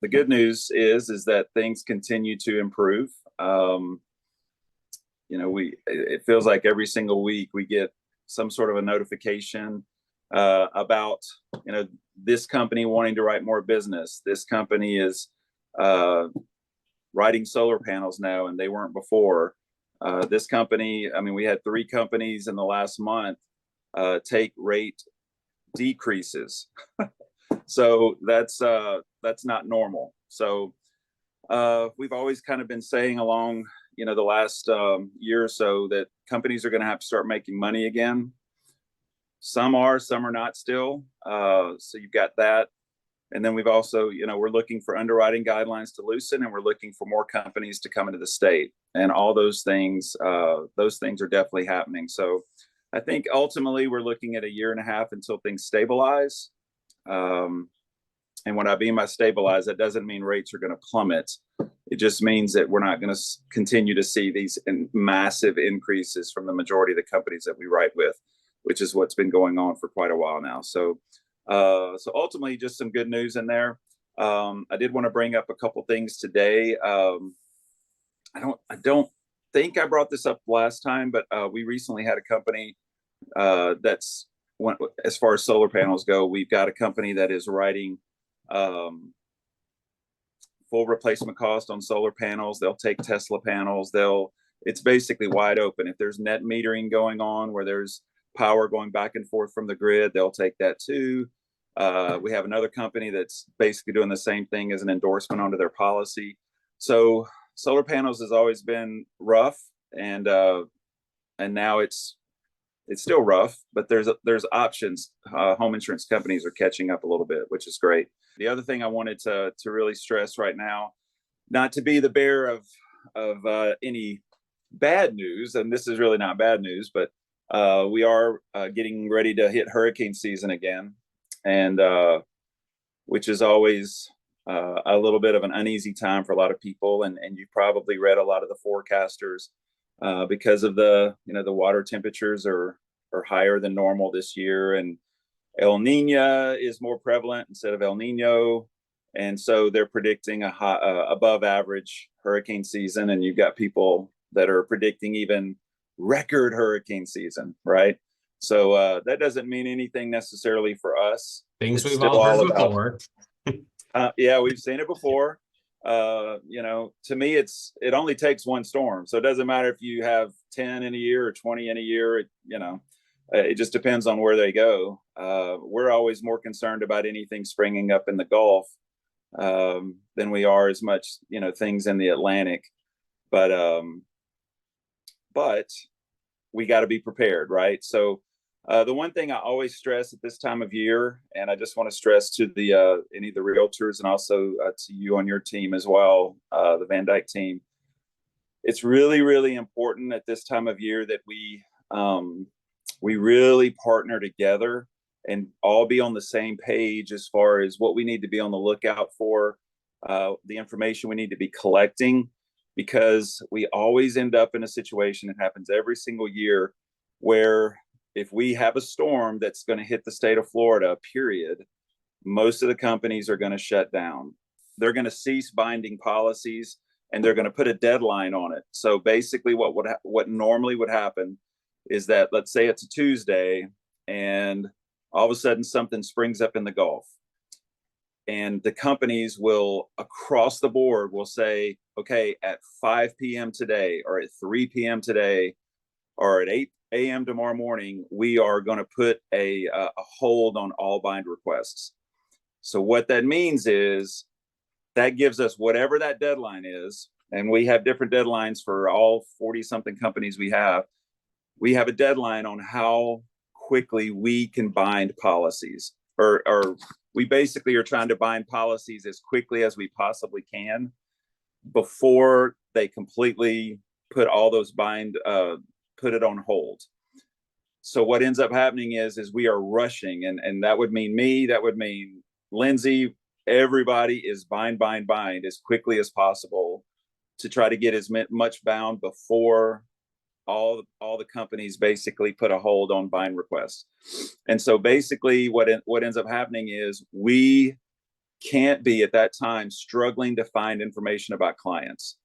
the good news is that things continue to improve. It feels like every single week we get some sort of a notification about this company wanting to write more business. This company is writing solar panels now, and they weren't before. This company, I mean, we had 3 companies in the last month take rate decreases. So that's not normal. So we've always kind of been saying along, the last year or so that companies are going to have to start making money again. Some are not still. So you've got that. And then we've also, we're looking for underwriting guidelines to loosen, and we're looking for more companies to come into the state. And all those things are definitely happening. So I think ultimately we're looking at a year and a half until things stabilize. And when I mean by stabilize, that doesn't mean rates are going to plummet. It just means that we're not going to continue to see these massive increases from the majority of the companies that we write with, which is what's been going on for quite a while now. So ultimately, just some good news in there. I did want to bring up a couple things today. I don't think I brought this up last time, but we recently had a company that's as far as solar panels go. We've got a company that is writing full replacement cost on solar panels. They'll take Tesla panels. It's basically wide open. If there's net metering going on where there's power going back and forth from the grid, they'll take that too. We have another company that's basically doing the same thing as an endorsement onto their policy. So solar panels has always been rough, and now it's still rough, but there's options. Home insurance companies are catching up a little bit, which is great. The other thing I wanted to really stress right now, not to be the bearer of any bad news, and this is really not bad news, but we are getting ready to hit hurricane season again, and which is always a little bit of an uneasy time for a lot of people. And you've probably read a lot of the forecasters because of the water temperatures are higher than normal this year, and El Nino is more prevalent instead of El Nino, and so they're predicting a above average hurricane season. And you've got people that are predicting even record hurricane season, right? So that doesn't mean anything necessarily for us. Things we've all heard before. Yeah, we've seen it before. To me, it only takes one storm. So it doesn't matter if you have 10 in a year or 20 in a year. It just depends on where they go. We're always more concerned about anything springing up in the Gulf than we are as much, things in the Atlantic. But we got to be prepared, right? So the one thing I always stress at this time of year, and I just want to stress to any of the realtors and also to you on your team as well, the Van Dyke team, it's really, really important at this time of year that we really partner together and all be on the same page as far as what we need to be on the lookout for, the information we need to be collecting, because we always end up in a situation, it happens every single year, where if we have a storm that's going to hit the state of Florida, period, most of the companies are going to shut down. They're going to cease binding policies, and they're going to put a deadline on it. So basically what normally would happen is that, let's say it's a Tuesday, and all of a sudden something springs up in the Gulf, and the companies will, across the board, will say, okay, at 5 p.m. today, or at 3 p.m. today, or at 8 a.m. tomorrow morning, we are going to put a hold on all bind requests. So what that means is that gives us whatever that deadline is, and we have different deadlines for all 40-something companies we have. We have a deadline on how quickly we can bind policies, or we basically are trying to bind policies as quickly as we possibly can before they completely put all those put it on hold. So what ends up happening is we are rushing, and that would mean me, that would mean Lindsay, everybody is bind as quickly as possible to try to get as much bound before all the companies basically put a hold on bind requests. And so basically what ends up happening is we can't be at that time struggling to find information about clients,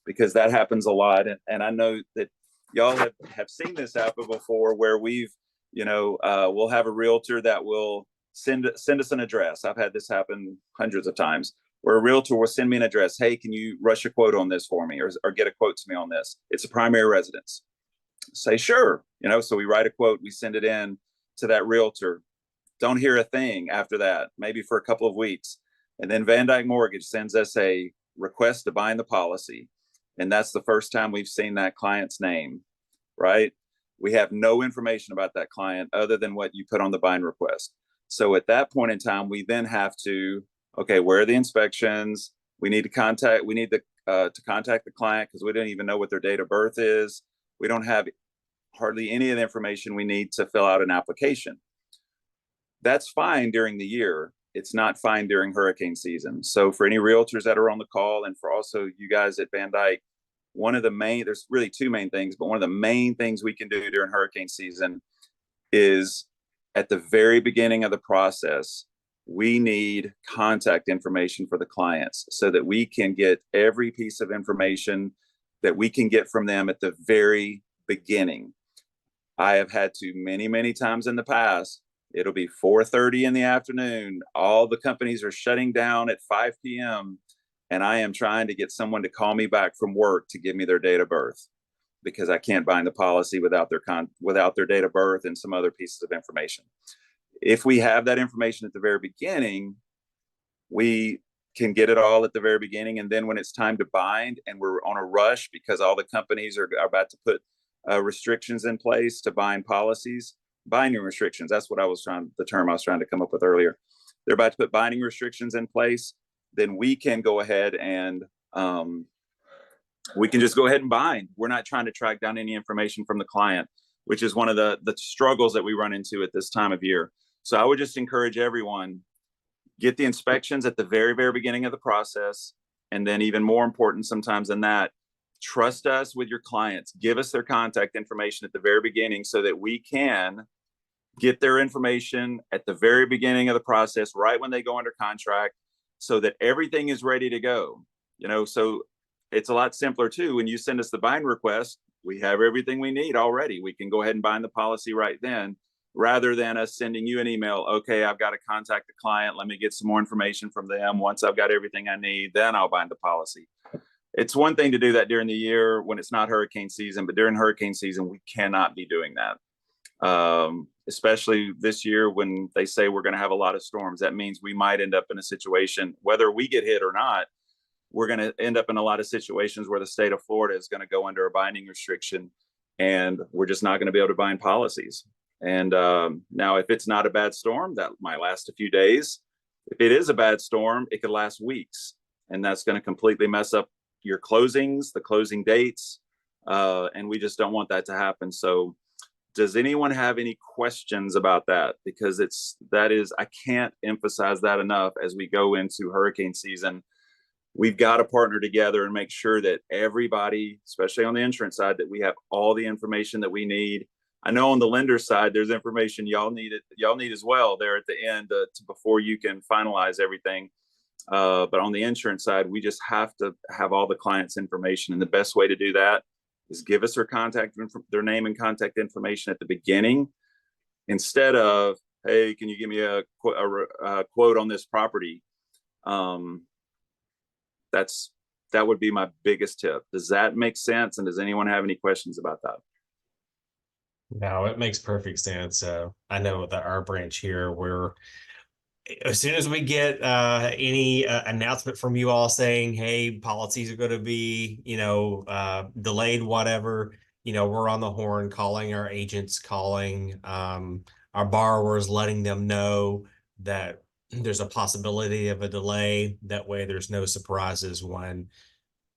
because that happens a lot. And I know that y'all have seen this happen before, where we'll have a realtor that will send us an address. I've had this happen hundreds of times, where a realtor will send me an address. Hey, can you rush a quote on this for me, or get a quote to me on this? It's a primary residence. Say, sure. So we write a quote, we send it in to that realtor. Don't hear a thing after that, maybe for a couple of weeks. And then Van Dyke Mortgage sends us a request to bind the policy. And that's the first time we've seen that client's name, right? We have no information about that client other than what you put on the bind request. So at that point in time, we then have to, okay, where are the inspections? We need to contact the client, because we don't even know what their date of birth is. We don't have hardly any of the information we need to fill out an application. That's fine during the year. It's not fine during hurricane season. So for any realtors that are on the call, and for also you guys at Van Dyke, there's really two main things, but one of the main things we can do during hurricane season is, at the very beginning of the process, we need contact information for the clients, so that we can get every piece of information that we can get from them at the very beginning. I have had to many, many times in the past. It'll be 4:30 in the afternoon. All the companies are shutting down at 5 p.m. And I am trying to get someone to call me back from work to give me their date of birth, because I can't bind the policy without their date of birth and some other pieces of information. If we have that information at the very beginning, we can get it all at the very beginning. And then when it's time to bind and we're on a rush because all the companies are about to put restrictions in place to bind policies, binding restrictions, that's what the term I was trying to come up with earlier. They're about to put binding restrictions in place. Then we can go ahead and we can just go ahead and bind. We're not trying to track down any information from the client, which is one of the struggles that we run into at this time of year. So I would just encourage everyone, get the inspections at the very, very beginning of the process. And then even more important sometimes than that, trust us with your clients. Give us their contact information at the very beginning, so that we can get their information at the very beginning of the process, right when they go under contract, so that everything is ready to go. So it's a lot simpler too. When you send us the bind request, we have everything we need already. We can go ahead and bind the policy right then, rather than us sending you an email. Okay, I've got to contact the client. Let me get some more information from them. Once I've got everything I need, then I'll bind the policy. It's one thing to do that during the year when it's not hurricane season, but during hurricane season, we cannot be doing that. Especially this year when they say we're going to have a lot of storms. That means we might end up in a situation, whether we get hit or not, we're going to end up in a lot of situations where the state of Florida is going to go under a binding restriction, and we're just not going to be able to bind policies. And now, if it's not a bad storm, that might last a few days. If it is a bad storm, it could last weeks, and that's going to completely mess up your closings, the closing dates, and we just don't want that to happen. So does anyone have any questions about that? Because I can't emphasize that enough. As we go into hurricane season, we've got to partner together and make sure that everybody, especially on the insurance side, that we have all the information that we need. I know on the lender side, there's information y'all need as well there at the end before you can finalize everything. But on the insurance side, we just have to have all the clients' information. And the best way to do that is give us their name and contact information at the beginning, instead of, hey, can you give me a quote on this property? That would be my biggest tip. Does that make sense? And does anyone have any questions about that? No, it makes perfect sense. I know that our branch here, as soon as we get any announcement from you all saying, hey, policies are going to be, delayed, whatever, we're on the horn, calling our agents, calling our borrowers, letting them know that there's a possibility of a delay. That way there's no surprises when,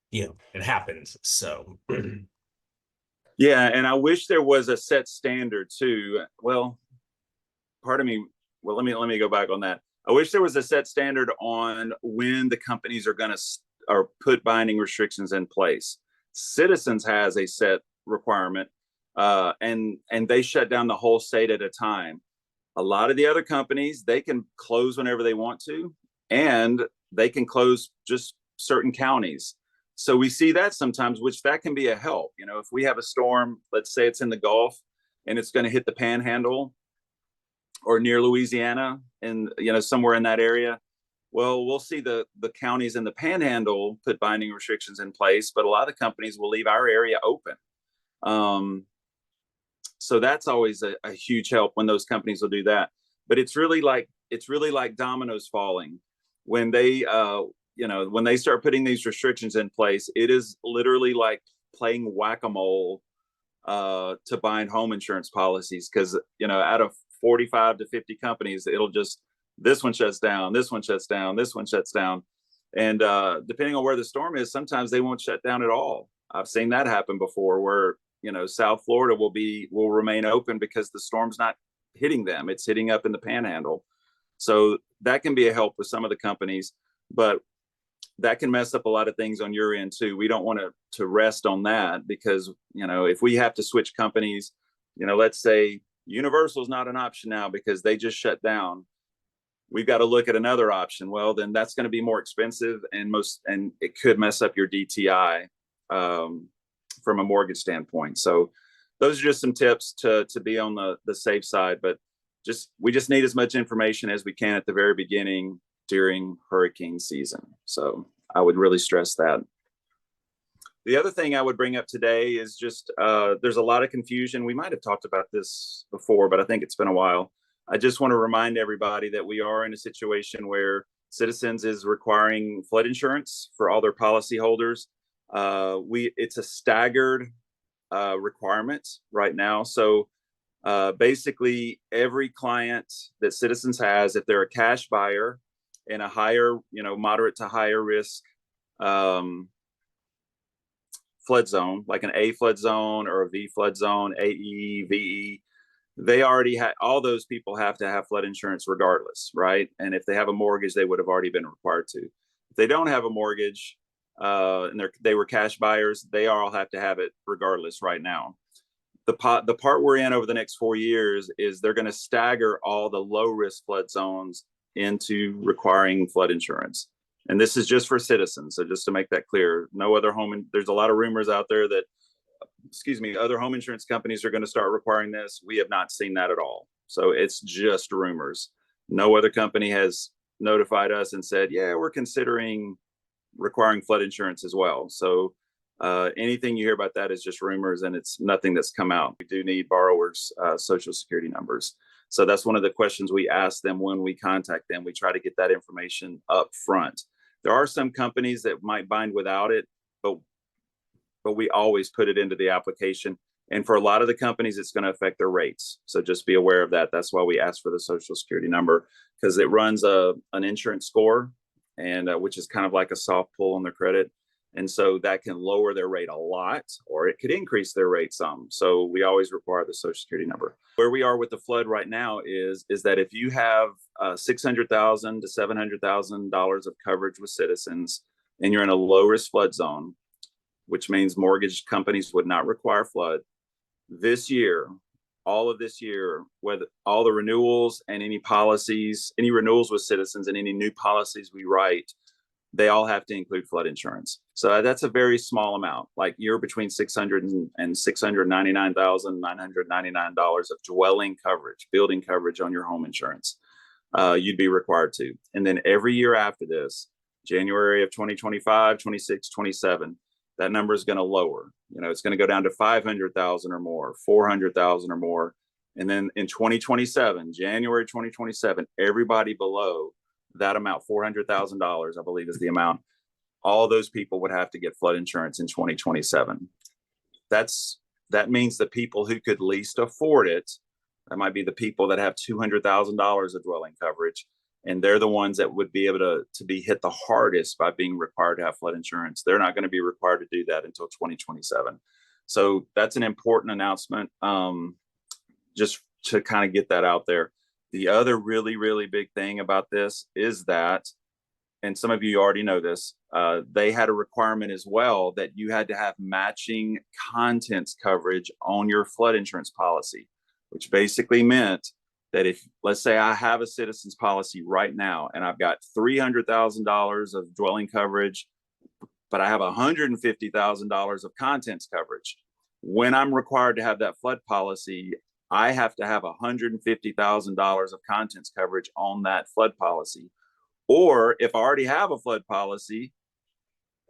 it happens. So yeah. And I wish there was a set standard too. Well, pardon me. Well, let me go back on that. I wish there was a set standard on when the companies are going to put binding restrictions in place. Citizens has a set requirement, and they shut down the whole state at a time. A lot of the other companies, they can close whenever they want to, and they can close just certain counties. So we see that sometimes, which that can be a help. You know, if we have a storm, let's say it's in the Gulf and it's going to hit the Panhandle or near Louisiana and, you know, somewhere in that area. Well, we'll see the counties in the Panhandle put binding restrictions in place, but a lot of companies will leave our area open. So that's always a huge help when those companies will do that. But it's really like dominoes falling when they when they start putting these restrictions in place. It is literally like playing whack-a-mole to bind home insurance policies, because out of 45 to 50 companies, it'll just, this one shuts down, this one shuts down, this one shuts down, and depending on where the storm is, sometimes they won't shut down at all. I've seen that happen before, where South Florida will remain open because the storm's not hitting them; it's hitting up in the Panhandle. So that can be a help with some of the companies, but that can mess up a lot of things on your end too. We don't want to rest on that, because if we have to switch companies, let's say Universal's not an option now because they just shut down. We've got to look at another option. Well, then that's going to be more expensive, and it could mess up your DTI from a mortgage standpoint. So those are just some tips to be on the safe side. But we just need as much information as we can at the very beginning during hurricane season. So I would really stress that. The other thing I would bring up today is just there's a lot of confusion. We might have talked about this before, but I think it's been a while. I just want to remind everybody that we are in a situation where Citizens is requiring flood insurance for all their policyholders. It's a staggered requirement right now. So basically, every client that Citizens has, if they're a cash buyer in a higher, moderate to higher risk flood zone, like an A flood zone or a V flood zone, AE, VE, they already had, all those people have to have flood insurance regardless, right? And if they have a mortgage, they would have already been required to. If they don't have a mortgage and they were cash buyers, they all have to have it regardless right now. The part we're in over the next 4 years is they're going to stagger all the low risk flood zones into requiring flood insurance. And this is just for Citizens. So just to make that clear, no other there's a lot of rumors out there that, other home insurance companies are going to start requiring this. We have not seen that at all. So it's just rumors. No other company has notified us and said, yeah, we're considering requiring flood insurance as well. So anything you hear about that is just rumors, and it's nothing that's come out. We do need borrowers' social security numbers. So that's one of the questions we ask them when we contact them. We try to get that information up front. There are some companies that might bind without it, but we always put it into the application. And for a lot of the companies, it's going to affect their rates. So just be aware of that. That's why we ask for the social security number, because it runs an insurance score, and which is kind of like a soft pull on their credit. And so that can lower their rate a lot, or it could increase their rate some. So we always require the social security number. Where we are with the flood right now is that if you have $600,000 to $700,000 of coverage with Citizens, and you're in a low risk flood zone, which means mortgage companies would not require flood, this year, all of this year, whether all the renewals and any renewals with Citizens and any new policies we write, they all have to include flood insurance. So that's a very small amount. Like you're between $600,000 and $699,999 of dwelling coverage, building coverage on your home insurance. You'd be required to. And then every year after this, January of 2025, 26, 27, that number is going to lower. It's going to go down to 500,000 or more, 400,000 or more. And then in 2027, January 2027, everybody below that amount, $400,000, I believe is the amount, all those people would have to get flood insurance in 2027. That means the people who could least afford it, that might be the people that have $200,000 of dwelling coverage, and they're the ones that would be able to be hit the hardest by being required to have flood insurance. They're not going to be required to do that until 2027. So that's an important announcement, just to kind of get that out there. The other really, really big thing about this is that, and some of you already know this, they had a requirement as well that you had to have matching contents coverage on your flood insurance policy, which basically meant that if, let's say I have a Citizens policy right now and I've got $300,000 of dwelling coverage, but I have $150,000 of contents coverage. When I'm required to have that flood policy, I have to have $150,000 of contents coverage on that flood policy. Or if I already have a flood policy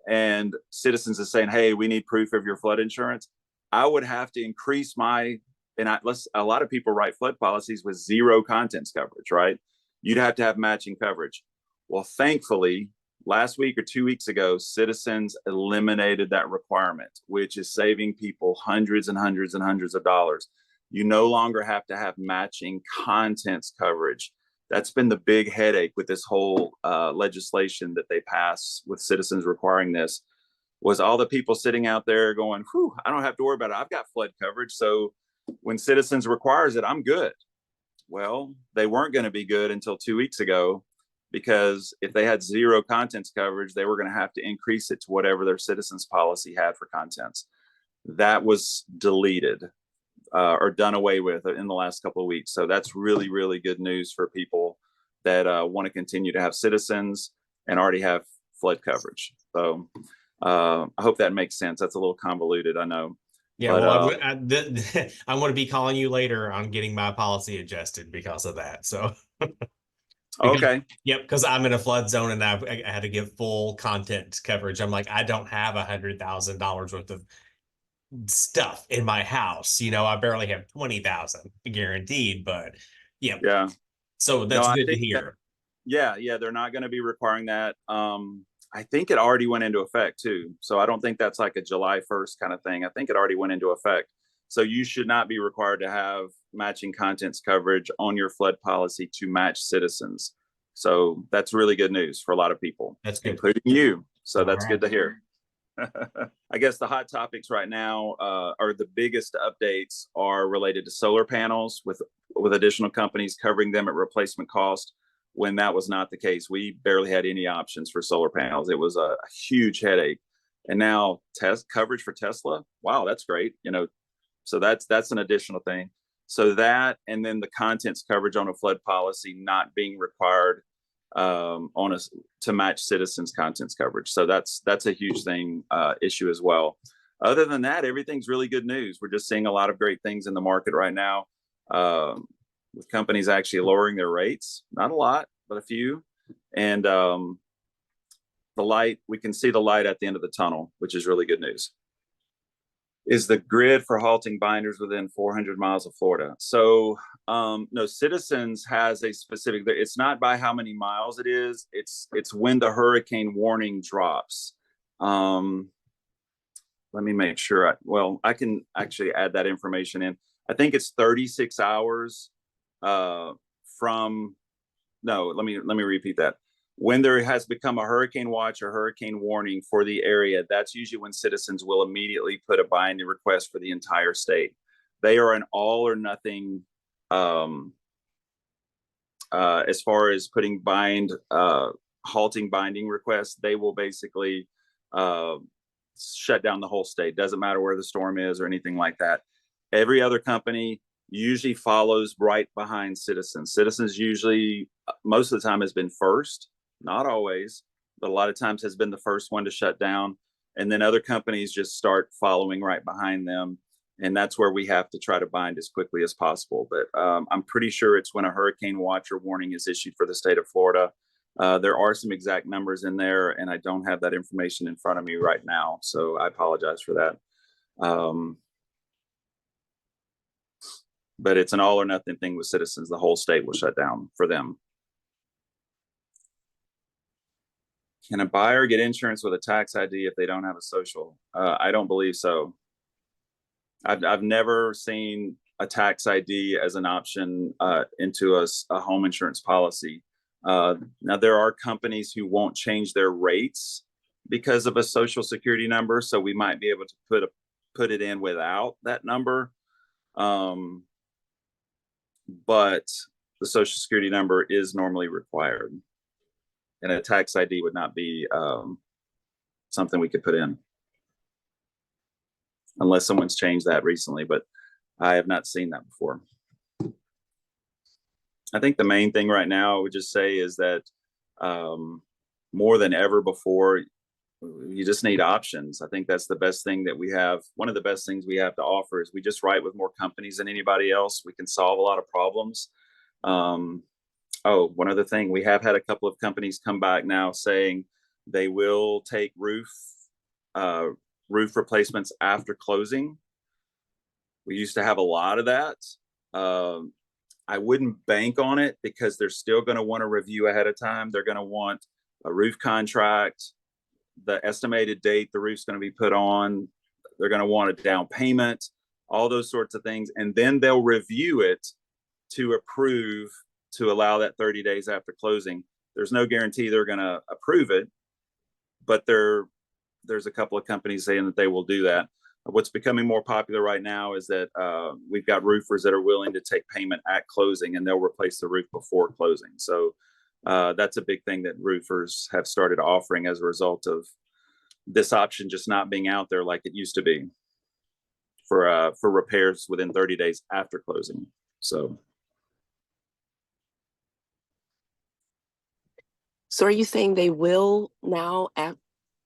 and Citizens is saying, hey, we need proof of your flood insurance, I would have to increase my, a lot of people write flood policies with zero contents coverage, right? You'd have to have matching coverage. Well, thankfully, last week or 2 weeks ago, Citizens eliminated that requirement, which is saving people hundreds and hundreds and hundreds of dollars. You no longer have to have matching contents coverage. That's been the big headache with this whole legislation that they passed with Citizens requiring this, was all the people sitting out there going, whew, I don't have to worry about it. I've got flood coverage. So when Citizens requires it, I'm good. Well, they weren't going to be good until 2 weeks ago, because if they had zero contents coverage, they were going to have to increase it to whatever their Citizens policy had for contents. That was deleted or done away with in the last couple of weeks. So that's really, really good news for people that want to continue to have Citizens and already have flood coverage. So I hope that makes sense. That's a little convoluted, I know. Yeah, but, well, I'm going to be calling you later on getting my policy adjusted because of that. So, because, okay. yep, because I'm in a flood zone and I had to give full content coverage. I'm like, I don't have $100,000 worth of stuff in my house. I barely have 20,000 guaranteed, but yeah. Yeah. So No, that's I good to think hear. yeah, they're not going to be requiring that. I think it already went into effect too. So I don't think that's like a July 1st kind of thing. I think it already went into effect. So you should not be required to have matching contents coverage on your flood policy to match Citizens. So that's really good news for a lot of people, That's good, including you. So all that's right. good to hear. I guess the hot topics right now are the biggest updates are related to solar panels with additional companies covering them at replacement cost, when that was not the case. We barely had any options for solar panels. It was a huge headache. And now test coverage for Tesla. Wow, that's great. So that's an additional thing. So that, and then the contents coverage on a flood policy not being required to match Citizens contents coverage. So that's a huge thing, issue as well. Other than that, everything's really good news. We're just seeing a lot of great things in the market right now, with companies actually lowering their rates. Not a lot, but a few. And we can see the light at the end of the tunnel, which is really good news. Is the grid for halting binders within 400 miles of Florida. So no, Citizens has a specific, it's not by how many miles it is, it's when the hurricane warning drops. Let me make sure. I can actually add that information in. I think it's 36 hours from, no, let me repeat that. When there has become a hurricane watch or hurricane warning for the area, that's usually when Citizens will immediately put a binding request for the entire state. They are an all or nothing as far as putting halting binding requests. They will basically shut down the whole state. Doesn't matter where the storm is or anything like that. Every other company usually follows right behind Citizens. Citizens usually, most of the time, has been first. Not always, but a lot of times has been the first one to shut down. And then other companies just start following right behind them. And that's where we have to try to bind as quickly as possible. But I'm pretty sure it's when a hurricane watch or warning is issued for the state of Florida. There are some exact numbers in there, and I don't have that information in front of me right now. So I apologize for that. But it's an all or nothing thing with Citizens. The whole state will shut down for them. Can a buyer get insurance with a tax ID if they don't have a social? I don't believe so. I've never seen a tax ID as an option into a home insurance policy. Now, there are companies who won't change their rates because of a social security number, so we might be able to put it in without that number. But the social security number is normally required, and a tax ID would not be something we could put in unless someone's changed that recently, but I have not seen that before. I think the main thing right now I would just say is that um, more than ever before, you just need options. I think that's the best thing that we have. One of the best things we have to offer is we just write with more companies than anybody else. We can solve a lot of problems. Um, one other thing, we have had a couple of companies come back now saying they will take uh, roof replacements after closing. We used to have a lot of that. Um, I wouldn't bank on it because they're still going to want to review ahead of time. They're going to want a roof contract, the estimated date the roof's going to be put on. They're going to want a down payment, all those sorts of things. And then they'll review it to approve to allow that 30 days after closing. There's no guarantee they're going to approve it, but there's a couple of companies saying that they will do that. What's becoming more popular right now is that we've got roofers that are willing to take payment at closing, and they'll replace the roof before closing. So that's a big thing that roofers have started offering as a result of this option just not being out there like it used to be for repairs within 30 days after closing. So are you saying they will now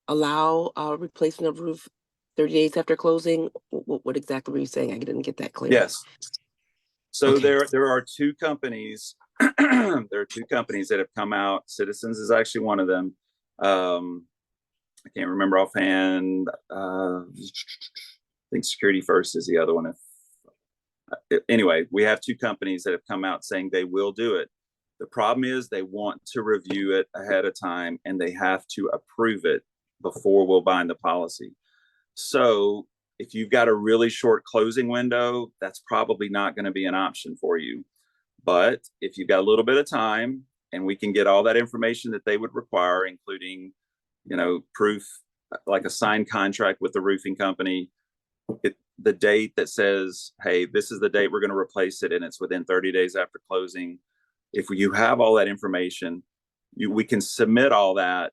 allow replacement of roof 30 days after closing? What exactly were you saying? I didn't get that clear. yes. So Okay. there are two companies. There are two companies that have come out. Citizens is actually one of them. I can't remember offhand. I think Security First is the other one. Anyway, we have two companies that have come out saying they will do it. The problem is they want to review it ahead of time, and they have to approve it before we'll bind the policy. So if you've got a really short closing window, that's probably not going to be an option for you. But if you've got a little bit of time and we can get all that information that they would require, including, proof, like a signed contract with the roofing company, the date that says, hey, this is the date we're going to replace it, and it's within 30 days after closing. If you have all that information, we can submit all that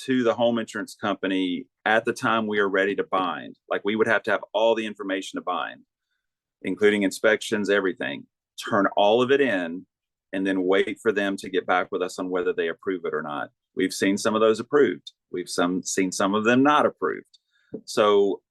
to the home insurance company at the time we are ready to bind. Like, we would have to have all the information to bind, including inspections, everything, turn all of it in, and then wait for them to get back with us on whether they approve it or not. We've seen some of those approved. We've seen some of them not approved. So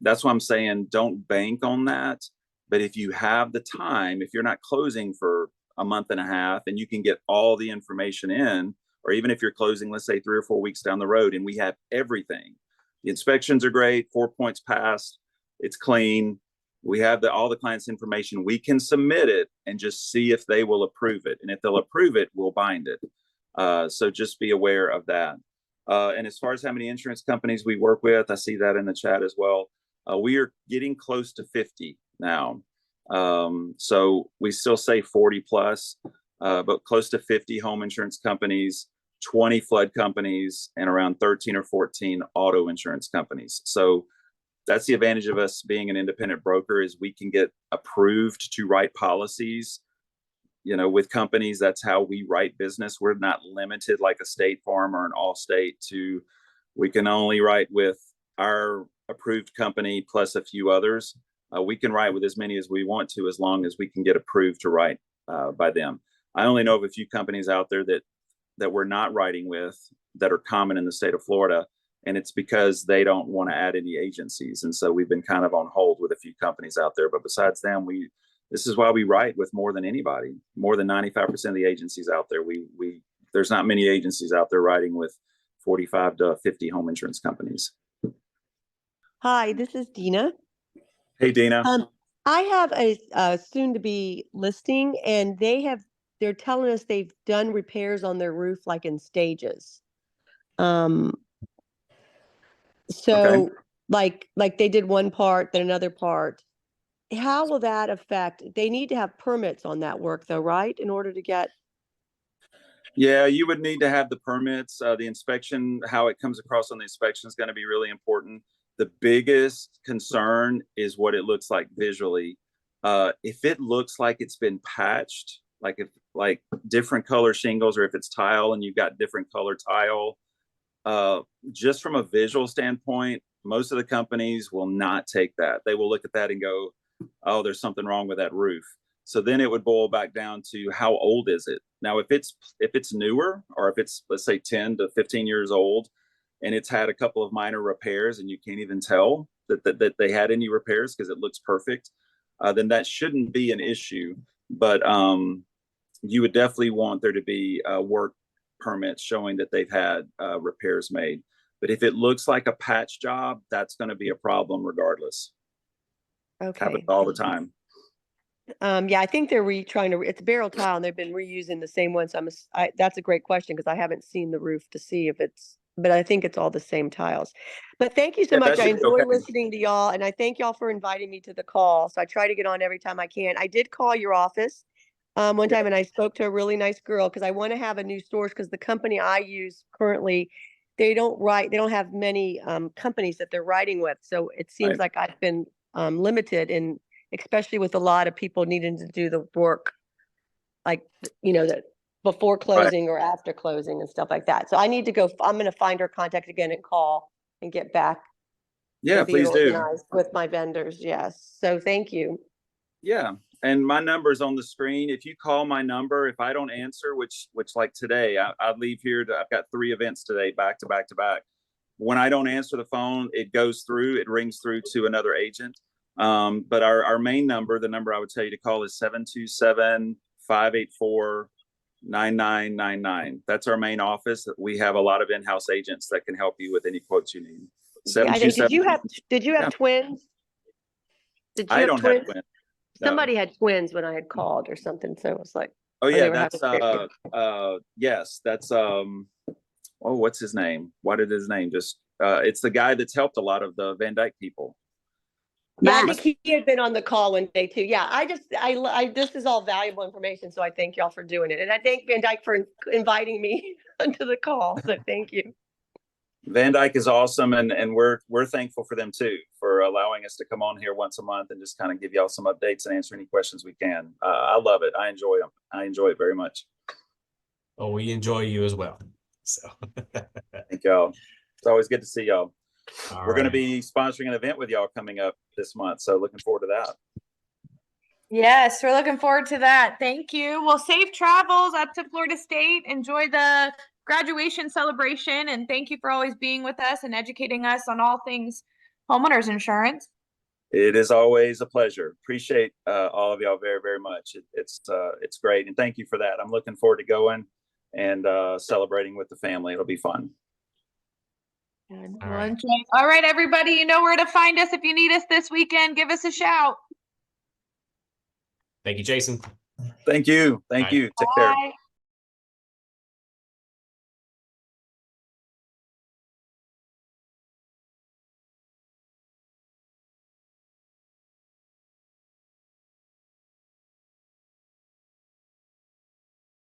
that's why I'm saying don't bank on that. But if you have the time, if you're not closing for a month and a half and you can get all the information in, or even if you're closing, let's say 3 or 4 weeks down the road, and we have everything, the inspections are great, 4 points passed, it's clean, we have all the client's information, we can submit it and just see if they will approve it. And if they'll approve it, we'll bind it. So just be aware of that. And as far as how many insurance companies we work with, I see that in the chat as well. We are getting close to 50 now. So we still say 40 plus, but close to 50 home insurance companies, 20 flood companies, and around 13 or 14 auto insurance companies. So that's the advantage of us being an independent broker, is we can get approved to write policies, with companies. That's how we write business. We're not limited like a State Farm or an Allstate to, we can only write with our approved company plus a few others. We can write with as many as we want to, as long as we can get approved to write by them. I only know of a few companies out there that we're not writing with that are common in the state of Florida, and it's because they don't want to add any agencies. And so we've been kind of on hold with a few companies out there. But besides them, this is why we write with more than anybody, more than 95% of the agencies out there. There's not many agencies out there writing with 45 to 50 home insurance companies. Hi, this is Dina. Hey, Dina. I have a soon-to-be listing, and they're telling us they've done repairs on their roof like in stages. So Okay. like they did one part, then another part. How will that affect? They need to have permits on that work, though, right? In order to get. Yeah, you would need to have the permits. The inspection, how it comes across on the inspection, is going to be really important. The biggest concern is what it looks like visually. If it looks like it's been patched, like different color shingles, or if it's tile and you've got different color tile, just from a visual standpoint, most of the companies will not take that. They will look at that and go, oh, there's something wrong with that roof. So then it would boil back down to how old is it? Now, if it's newer, or if it's, let's say, 10 to 15 years old, and it's had a couple of minor repairs and you can't even tell that they had any repairs because it looks perfect, then that shouldn't be an issue. But you would definitely want there to be work permits showing that they've had repairs made. But if it looks like a patch job, that's going to be a problem regardless. Okay. Happens all the time. Yeah, I think they're it's barrel tile and they've been reusing the same one. So that's a great question because I haven't seen the roof to see if but I think it's all the same tiles. But thank you so Yeah, that much. I should be enjoy okay. listening to y'all, and I thank y'all for inviting me to the call. So I try to get on every time I can. I did call your office one time and I spoke to a really nice girl because I want to have a new storage because the company I use currently, they don't have many companies that they're writing with. So it seems like I've been limited in, especially with a lot of people needing to do the work, like, that before closing or after closing and stuff like that. So I need to go, I'm going to find her contact again and call and get back. Yeah, and be please do. organized with my vendors. Yes. So thank you. Yeah. And my number's on the screen. If you call my number, if I don't answer, which like today, I leave here I've got 3 events today, back to back to back. When I don't answer the phone, it rings through to another agent. But our main number, the number I would tell you to call is 727-584-9999. That's our main office. We have a lot of in-house agents that can help you with any quotes you need. Yeah, did you have twins? Did you I have don't twins? have twins. No. Somebody had twins when I had called or something. So it was like, Oh yeah, that's yes, that's what's his name? What did his name just it's the guy that's helped a lot of the Van Dyke people. Yeah, I think he had been on the call one day too. Yeah, I this is all valuable information, so I thank y'all for doing it, and I thank Van Dyke for inviting me onto the call. So thank you. Van Dyke is awesome, and we're thankful for them too, for allowing us to come on here once a month and just kind of give y'all some updates and answer any questions we can. I love it. I enjoy them. I enjoy it very much. Oh, we enjoy you as well. So thank y'all. It's always good to see y'all. We're going to right. be sponsoring an event with y'all coming up this month, so looking forward to that. Yes, we're looking forward to that. Thank you. Well, safe travels up to Florida State. Enjoy the graduation celebration, and thank you for always being with us and educating us on all things homeowners insurance. It is always a pleasure. Appreciate all of y'all very, very much. It's great, and thank you for that. I'm looking forward to going and celebrating with the family. It'll be fun. All right, everybody, you know where to find us. If you need us this weekend, give us a shout. Thank you, Jason. Thank you. Take care.